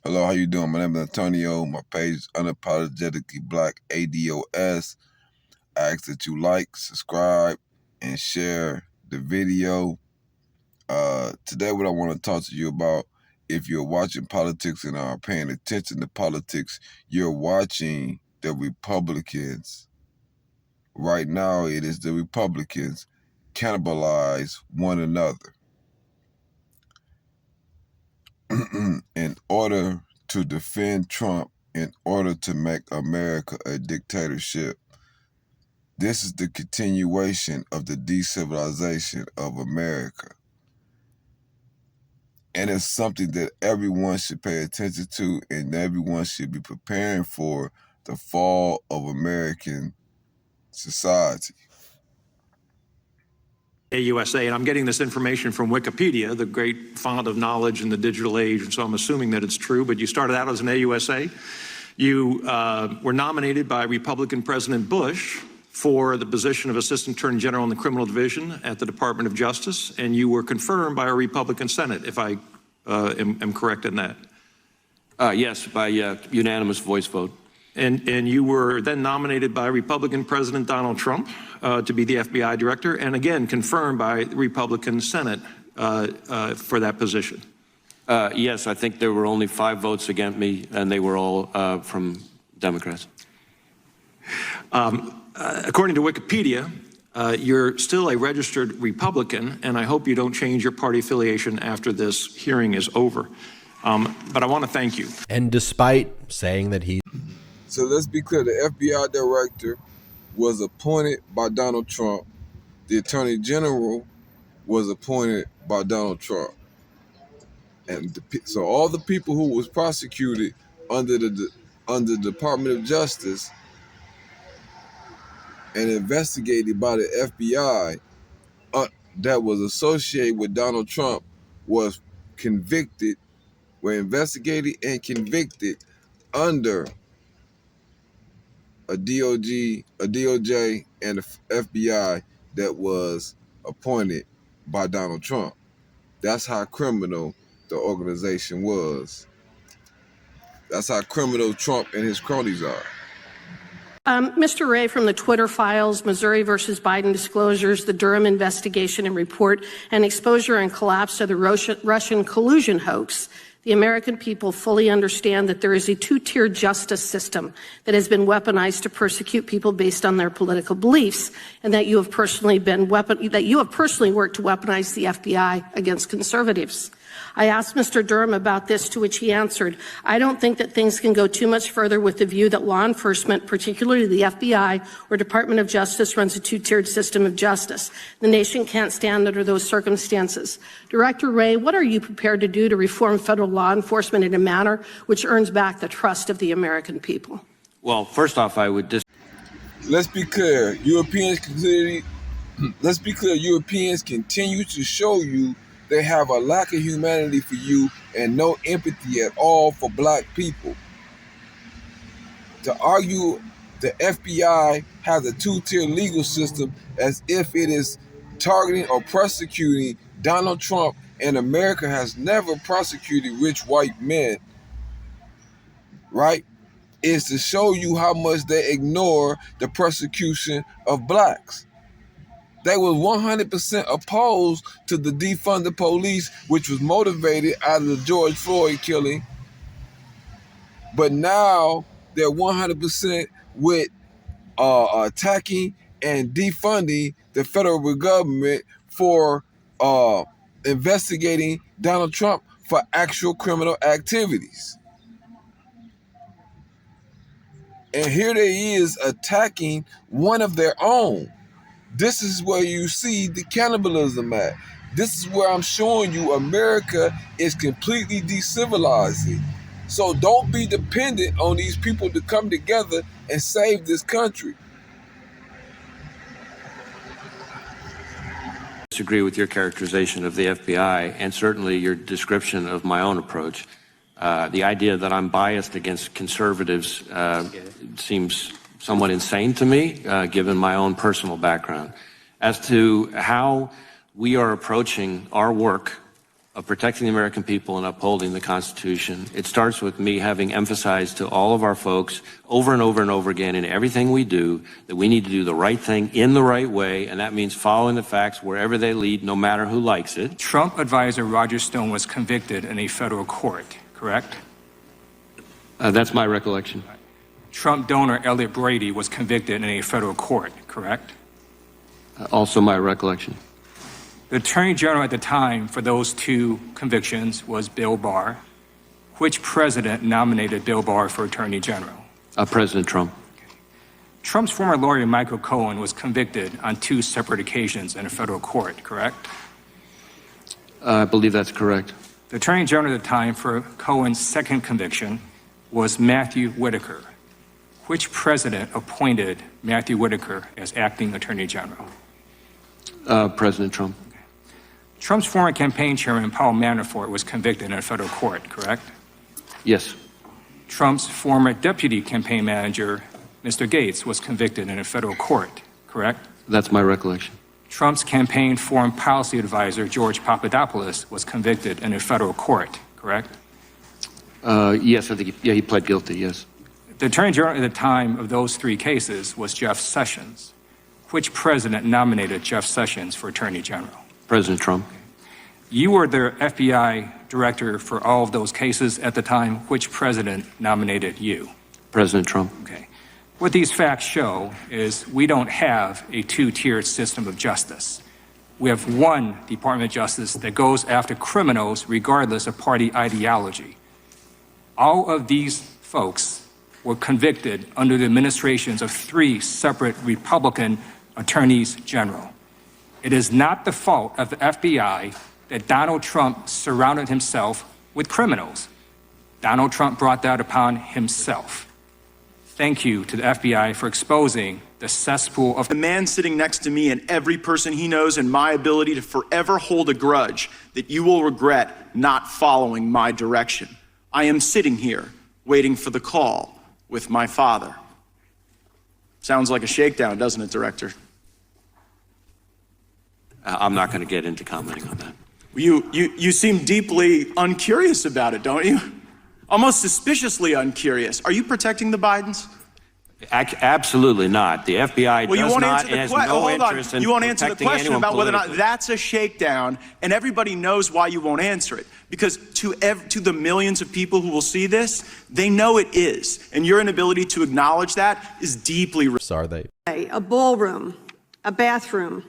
Hello, how you doing? My name is Antonio. My page is Unapologetically Black ADOS. I ask that you like, subscribe, and share the video. Today what I want to talk to you about, if you're watching politics and are paying attention to politics, you're watching the Republicans. Right now, it is the Republicans cannibalize one another in order to defend Trump, in order to make America a dictatorship. This is the continuation of the decivilization of America. And it's something that everyone should pay attention to, and everyone should be preparing for the fall of American society. AUSA, and I'm getting this information from Wikipedia, the great font of knowledge in the digital age, and so I'm assuming that it's true, but you started out as an AUSA. You were nominated by Republican President Bush for the position of Assistant Attorney General in the Criminal Division at the Department of Justice, and you were confirmed by a Republican Senate, if I am correct in that. Yes, by unanimous voice vote. And you were then nominated by Republican President Donald Trump to be the FBI director, and again confirmed by the Republican Senate for that position. Yes, I think there were only 5 votes against me, and they were all from Democrats. According to Wikipedia, you're still a registered Republican, and I hope you don't change your party affiliation after this hearing is over. But I want to thank you. And despite saying that he... So let's be clear, the FBI director was appointed by Donald Trump. The Attorney General was appointed by Donald Trump. And so all the people who was prosecuted under the Department of Justice and investigated by the FBI that was associated with Donald Trump was convicted, were investigated and convicted under a DOJ, and the FBI that was appointed by Donald Trump. That's how criminal the organization was. That's how criminal Trump and his cronies are. Mr. Wray, from the Twitter files, Missouri versus Biden disclosures, the Durham investigation and report, and exposure and collapse of the Russian collusion hoax, the American people fully understand that there is a 2-tier justice system that has been weaponized to persecute people based on their political beliefs, and that you have personally worked to weaponize the FBI against conservatives. I asked Mr. Durham about this, to which he answered, "I don't think that things can go too much further with the view that law enforcement, particularly the FBI or Department of Justice, runs a 2-tiered system of justice. The nation can't stand under those circumstances." Director Wray, what are you prepared to do to reform federal law enforcement in a manner which earns back the trust of the American people? Well, first off, I would Let's be clear. Europeans continue to show you they have a lack of humanity for you and no empathy at all for black people. To argue the FBI has a 2-tier legal system as if it is targeting or prosecuting Donald Trump, and America has never prosecuted rich white men, right, is to show you how much they ignore the persecution of blacks. They were 100% opposed to the defund the police, which was motivated out of the George Floyd killing. But now they're 100% with attacking and defunding the federal government for investigating Donald Trump for actual criminal activities. And here they is attacking one of their own. This is where you see the cannibalism at. This is where I'm showing you America is completely decivilizing. So don't be dependent on these people to come together and save this country. disagree with your characterization of the FBI and certainly your description of my own approach. The idea that I'm biased against conservatives seems somewhat insane to me, given my own personal background. As to how we are approaching our work of protecting the American people and upholding the Constitution. It starts with me having emphasized to all of our folks over and over and over again in everything we do that we need to do the right thing in the right way, and that means following the facts wherever they lead, no matter who likes it. Trump advisor Roger Stone was convicted in a federal court, correct? That's my recollection. Trump donor Elliot Brady was convicted in a federal court, correct? Also my recollection. The Attorney General at the time for those two convictions was Bill Barr. Which president nominated Bill Barr for Attorney General? President Trump. Trump's former lawyer Michael Cohen was convicted on two separate occasions in a federal court, correct? I believe that's correct. The Attorney General at the time for Cohen's second conviction was Matthew Whitaker. Which president appointed Matthew Whitaker as acting Attorney General? President Trump. Trump's former campaign chairman, Paul Manafort, was convicted in a federal court, correct? Yes. Trump's former deputy campaign manager, Mr. Gates, was convicted in a federal court, correct? That's my recollection. Trump's campaign foreign policy advisor, George Papadopoulos, was convicted in a federal court, correct? Yes, I think he pled guilty, yes. The Attorney General at the time of those three cases was Jeff Sessions. Which president nominated Jeff Sessions for Attorney General? President Trump. You were the FBI director for all of those cases at the time. Which president nominated you? President Trump. Okay. What these facts show is we don't have a two-tiered system of justice. We have one Department of Justice that goes after criminals regardless of party ideology. All of these folks were convicted under the administrations of three separate Republican attorneys general. It is not the fault of the FBI that Donald Trump surrounded himself with criminals. Donald Trump brought that upon himself. Thank you to the FBI for exposing the cesspool of... The man sitting next to me and every person he knows, and my ability to forever hold a grudge that you will regret not following my direction. I am sitting here waiting for the call with my father. Sounds like a shakedown, doesn't it, Director? I'm not going to get into commenting on that. You seem deeply uncurious about it, don't you? Almost suspiciously uncurious. Are you protecting the Bidens? Absolutely not. The FBI does not and has no interest in you won't answer the protecting question anyone about whether or not politically. that's a shakedown, and everybody knows why you won't answer it. Because to the millions of people who will see this, they know it is. And your inability to acknowledge that is deeply... Are they? A ballroom, a bathroom,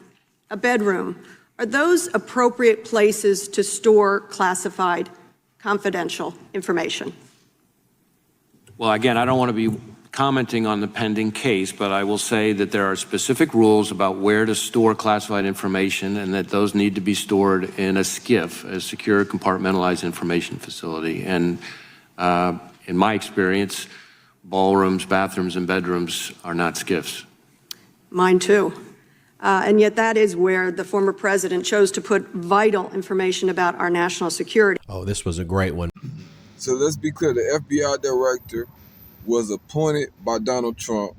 a bedroom, are those appropriate places to store classified, confidential information? Well, again, I don't want to be commenting on the pending case, but I will say that there are specific rules about where to store classified information and that those need to be stored in a SCIF, a secure compartmentalized information facility. And in my experience, ballrooms, bathrooms, and bedrooms are not SCIFs. Mine too. And yet that is where the former president chose to put vital information about our national security. Oh, this was a great one. So let's be clear, the FBI director was appointed by Donald Trump.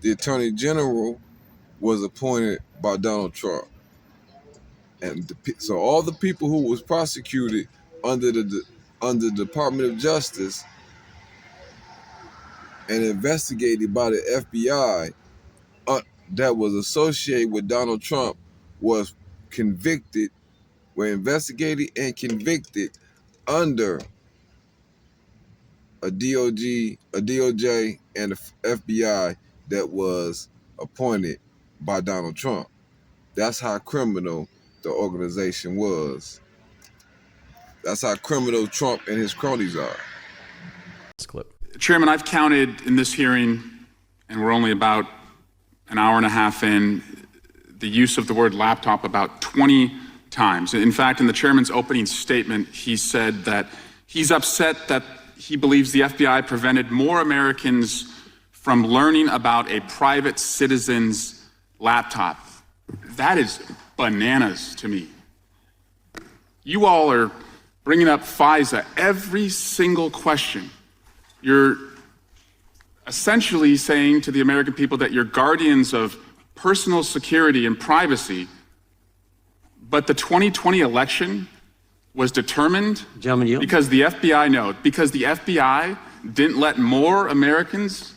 The Attorney General was appointed by Donald Trump. And so all the people who was prosecuted under the Department of Justice and investigated by the FBI that was associated with Donald Trump was convicted, were investigated and convicted under a DOJ, and the FBI that was appointed by Donald Trump. That's how criminal the organization was. That's how criminal Trump and his cronies are. This clip. Chairman, I've counted in this hearing, and we're only about an hour and a half in, the use of the word laptop about 20 times. In fact, in the chairman's opening statement, he said that he's upset that he believes the FBI prevented more Americans from learning about a private citizen's laptop. That is bananas to me. You all are bringing up FISA every single question. You're essentially saying to the American people that you're guardians of personal security and privacy, but the 2020 election was determined Gentleman yield. because the FBI didn't let more Americans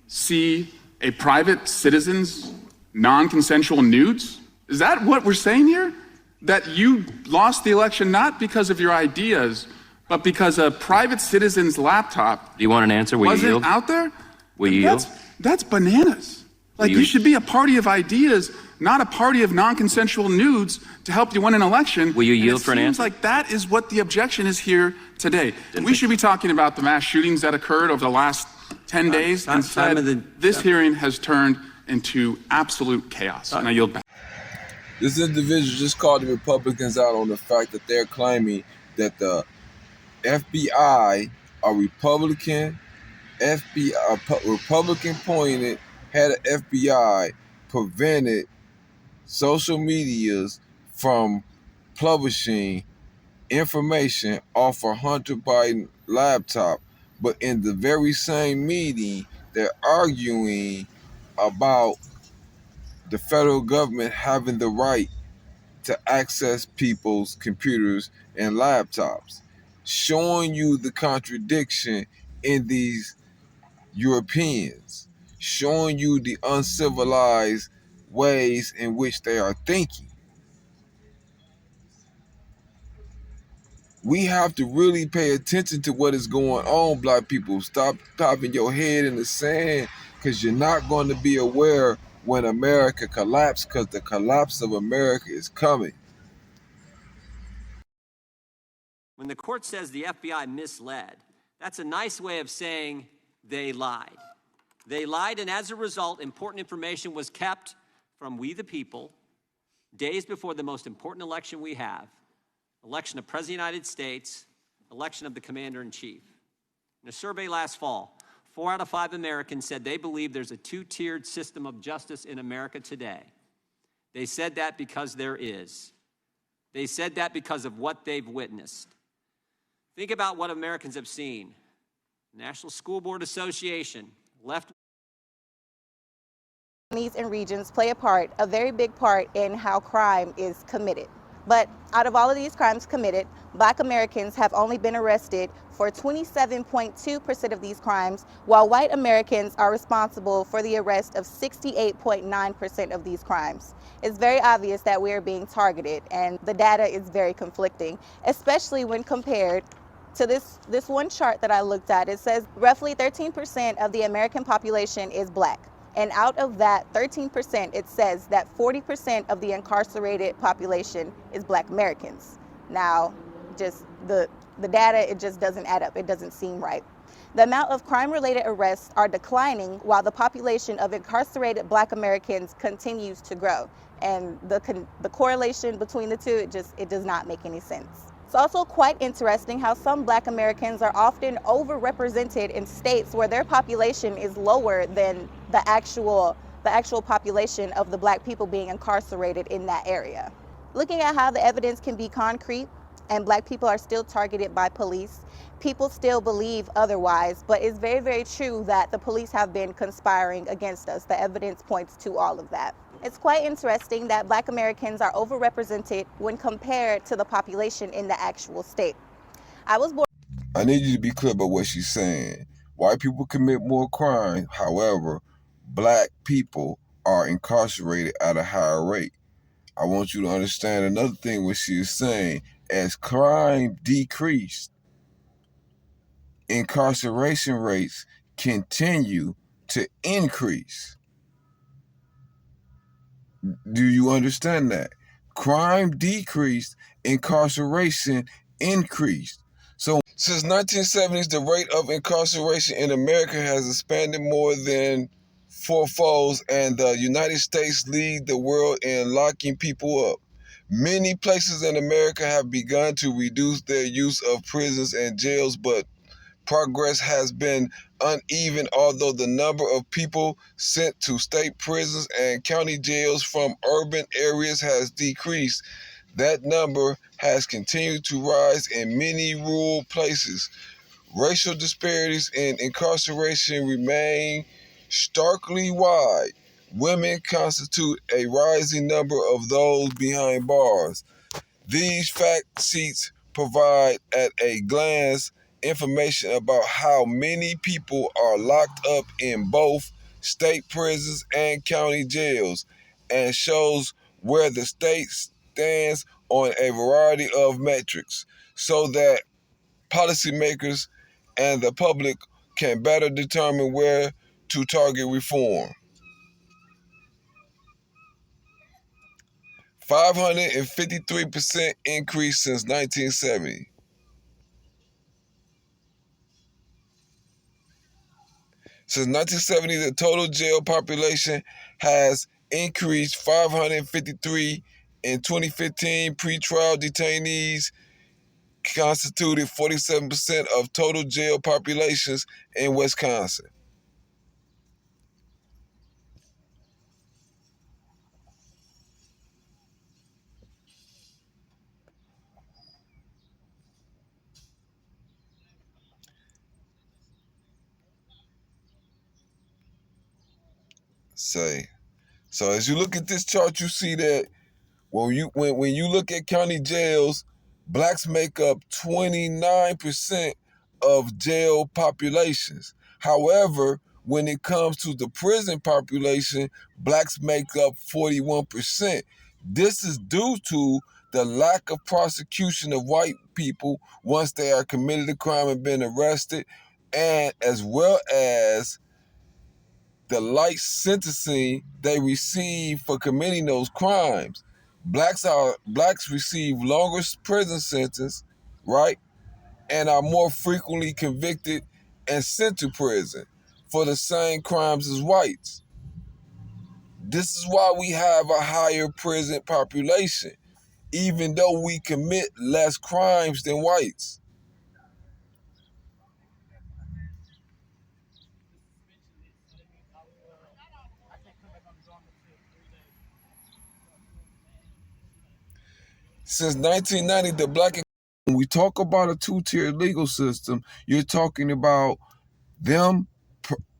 see a private citizen's non-consensual nudes? Is that what we're saying here? That you lost the election not because of your ideas, but because a private citizen's laptop Do you want an answer? Will you wasn't yield? out there? Will you yield? That's bananas. Like, you should be a party of ideas, not a party of non-consensual nudes to help you win an election. Will you And yield for an It seems answer? like that is what the objection is here today. We should be talking about the mass shootings that occurred over the last 10 days. Instead, this hearing has turned into absolute chaos. And I yield back. This individual just called the Republicans out on the fact that they're claiming that the FBI, a Republican appointed head of FBI, prevented social medias from publishing information off of Hunter Biden laptop. But in the very same meeting, they're arguing about the federal government having the right to access people's computers and laptops, showing you the contradiction in these Europeans, showing you the uncivilized ways in which they are thinking. We have to really pay attention to what is going on, Black people. Stop popping your head in the sand, because you're not going to be aware when America collapses, because the collapse of America is coming. When the court says the FBI misled, that's a nice way of saying they lied. They lied, and as a result, important information was kept from we the people days before the most important election we have, election of President of the United States, election of the Commander-in-Chief. In a survey last fall, 4 out of 5 Americans said they believe there's a two-tiered system of justice in America today. They said that because there is. They said that because of what they've witnessed. Think about what Americans have seen. National School Board Association, left and regions play a very big part in how crime is committed. But out of all of these crimes committed, Black Americans have only been arrested for 27.2% of these crimes, while white Americans are responsible for the arrest of 68.9% of these crimes. It's very obvious that we are being targeted, and the data is very conflicting, especially when compared to this one chart that I looked at. It says roughly 13% of the American population is Black. And out of that 13%, it says that 40% of the incarcerated population is Black Americans. Now, just the data, it just doesn't add up. It doesn't seem right. The amount of crime-related arrests are declining while the population of incarcerated Black Americans continues to grow. And the correlation between the two, it does not make any sense. It's also quite interesting how some Black Americans are often overrepresented in states where their population is lower than the actual population of the Black people being incarcerated in that area. Looking at how the evidence can be concrete and Black people are still targeted by police, people still believe otherwise, but it's very, very true that the police have been conspiring against us. The evidence points to all of that. It's quite interesting that Black Americans are overrepresented when compared to the population in the actual state. I need you to be clear about what she's saying. White people commit more crime. However, Black people are incarcerated at a higher rate. I want you to understand another thing what she is saying. As crime decreased, incarceration rates continue to increase. Do you understand that? Crime decreased, incarceration increased. So since 1970s, the rate of incarceration in America has expanded more than fourfold, and the United States lead the world in locking people up. Many places in America have begun to reduce their use of prisons and jails, but progress has been uneven. Although the number of people sent to state prisons and county jails from urban areas has decreased, that number has continued to rise in many rural places. Racial disparities in incarceration remain starkly wide. Women constitute a rising number of those behind bars. These fact sheets provide at a glance information about how many people are locked up in both state prisons and county jails, and shows where the state stands on a variety of metrics so that policymakers and the public can better determine where to target reform. 553% increase since 1970. Since 1970, the total jail population has increased 553. In 2015, pretrial detainees constituted 47% of total jail populations in Wisconsin. So as you look at this chart, you see that when you look at county jails, blacks make up 29% of jail populations. However, when it comes to the prison population, blacks make up 41%. This is due to the lack of prosecution of white people once they are committed a crime and been arrested, and as well as the light sentencing they receive for committing those crimes. Blacks receive longer prison sentence, right? And are more frequently convicted and sent to prison for the same crimes as whites. This is why we have a higher prison population, even though we commit less crimes than whites. Since 1990, the when we talk about a two-tiered legal system, you're talking about them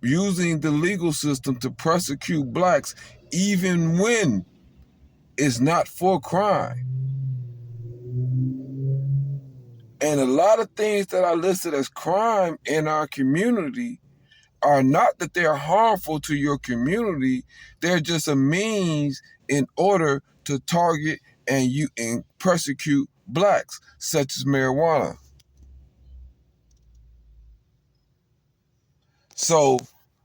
using the legal system to prosecute blacks even when it's not for crime. And a lot of things that are listed as crime in our community are not that they're harmful to your community, they're just a means in order to target and persecute blacks, such as marijuana. So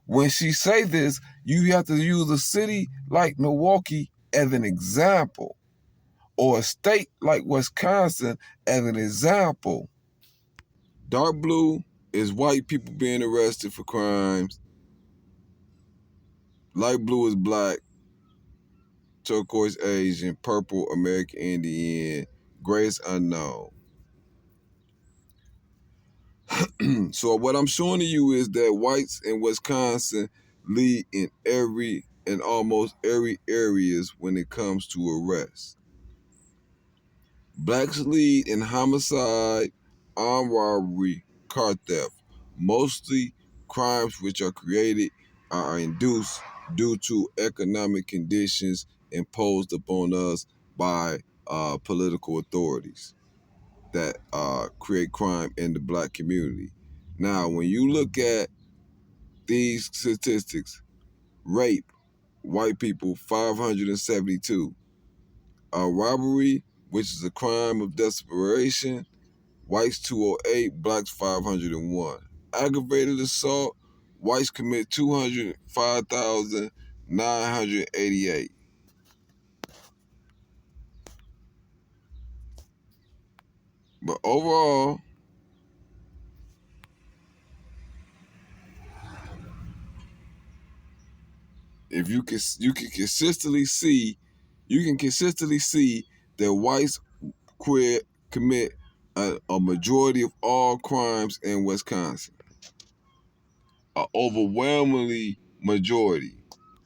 when she say this, you have to use a city like Milwaukee as an example, or a state like Wisconsin as an example. Dark blue is white people being arrested for crimes. Light blue is black. Turquoise Asian. Purple American Indian. Gray is unknown. So what I'm showing to you is that whites in Wisconsin lead in almost every areas when it comes to arrests. Blacks lead in homicide, armed robbery, car theft. Mostly crimes which are induced due to economic conditions imposed upon us by political authorities that create crime in the black community. Now, when you look at these statistics, rape, white people 572, robbery, which is a crime of desperation, whites 208, blacks 501. Aggravated assault, whites commit 205,988. But overall, if you can consistently see, that whites commit a majority of all crimes in Wisconsin. An overwhelmingly majority.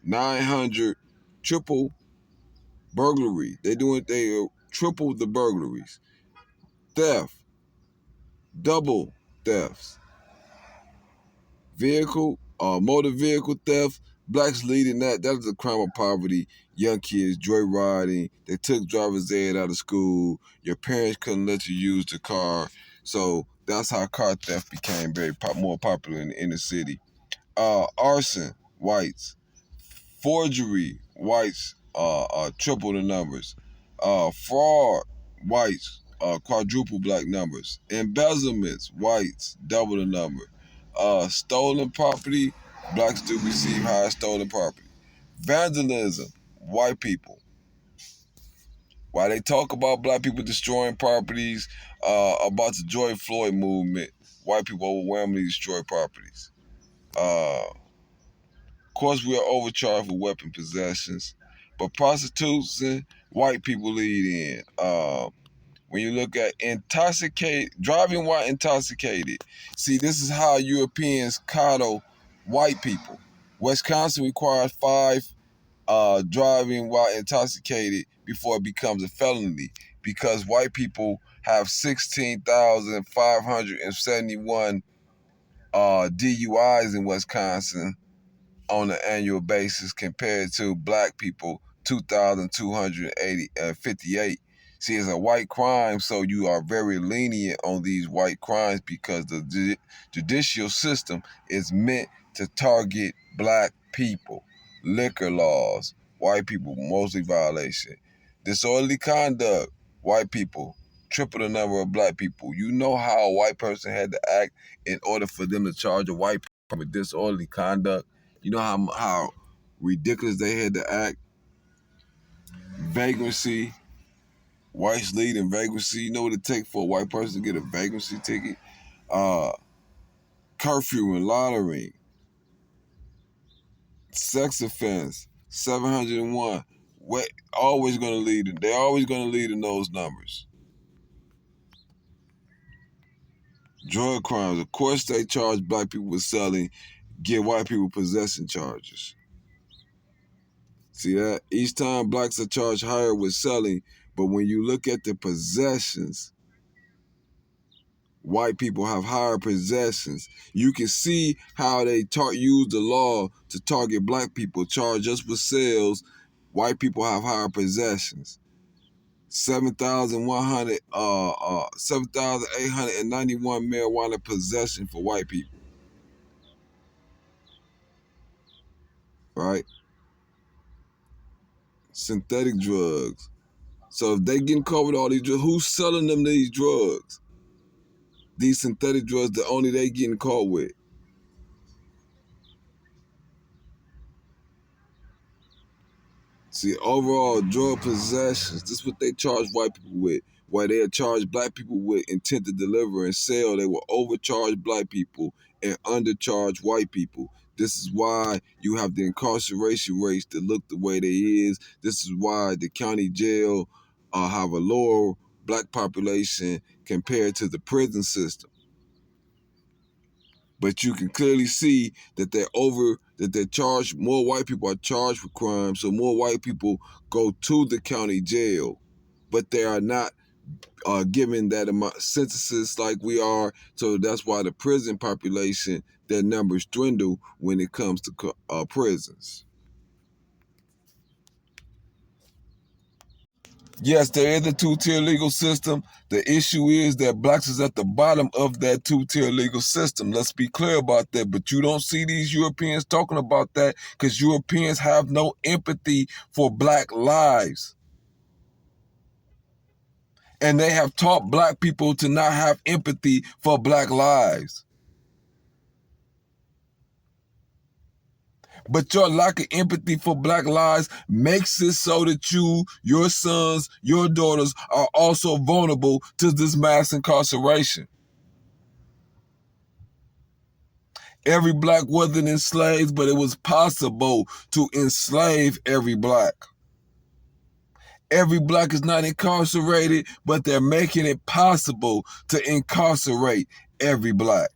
900 triple burglary. They triple the burglaries. Theft, double thefts. Motor vehicle theft, Blacks leading that is a crime of poverty. Young kids joyriding. They took driver's ed out of school. Your parents couldn't let you use the car. So that's how car theft became more popular in the inner city. Arson, whites. Forgery, whites, triple the numbers. Fraud, whites, quadruple black numbers. Embezzlements, whites, double the number. Stolen property, blacks do receive higher stolen property. Vandalism, white people. While they talk about black people destroying properties, about the George Floyd movement, white people overwhelmingly destroy properties. Of course, we are overcharged for weapon possessions, but prostitution, white people lead in. When you look at driving while intoxicated, see, this is how Europeans coddle white people. Wisconsin requires 5 driving while intoxicated before it becomes a felony, because white people have 16,571 DUIs in Wisconsin on an annual basis, compared to black people 2,258. See, it's a white crime, so you are very lenient on these white crimes because the judicial system is meant to target black people. Liquor laws, white people mostly violation. Disorderly conduct, white people triple the number of black people. You know how a white person had to act in order for them to charge a white person with disorderly conduct? You know how ridiculous they had to act? Vagrancy, whites lead in vagrancy. You know what it takes for a white person to get a vagrancy ticket? Curfew and lottery. Sex offense, 701. Always going to lead. They're always going to lead in those numbers. Drug crimes. Of course, they charge black people with selling, get white people possession charges. See that? Each time blacks are charged higher with selling, but when you look at the possessions, white people have higher possessions. You can see how they use the law to target black people, charge us with sales. White people have higher possessions. 7,891 marijuana possession for white people. Right? Synthetic drugs. So if they getting caught with all these drugs, who's selling them these drugs? These synthetic drugs that only they getting caught with. See, overall drug possessions, this is what they charge white people with. While they charge black people with intent to deliver and sell, they will overcharge black people and undercharge white people. This is why you have the incarceration rates that look the way they is. This is why the county jail have a lower black population compared to the prison system. But you can clearly see that they're charged, more white people are charged with crime, so more white people go to the county jail, but they are not given that amount of sentences like we are, so that's why the prison population, their numbers dwindle when it comes to prisons. Yes, there is a two-tier legal system. The issue is that blacks is at the bottom of that two-tier legal system. Let's be clear about that. But you don't see these Europeans talking about that because Europeans have no empathy for black lives. And they have taught black people to not have empathy for black lives. But your lack of empathy for black lives makes it so that your sons, your daughters are also vulnerable to this mass incarceration. Every black wasn't enslaved, but it was possible to enslave every black. Every black is not incarcerated, but they're making it possible to incarcerate every black.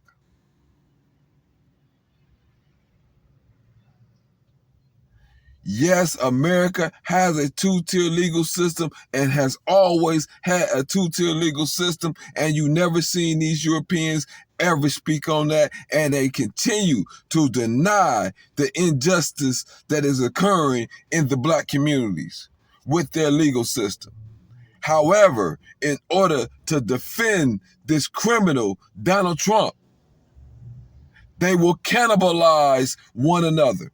Yes, America has a two-tier legal system and has always had a two-tier legal system, and you never seen these Europeans ever speak on that, and they continue to deny the injustice that is occurring in the black communities with their legal system. However, in order to defend this criminal, Donald Trump, they will cannibalize one another.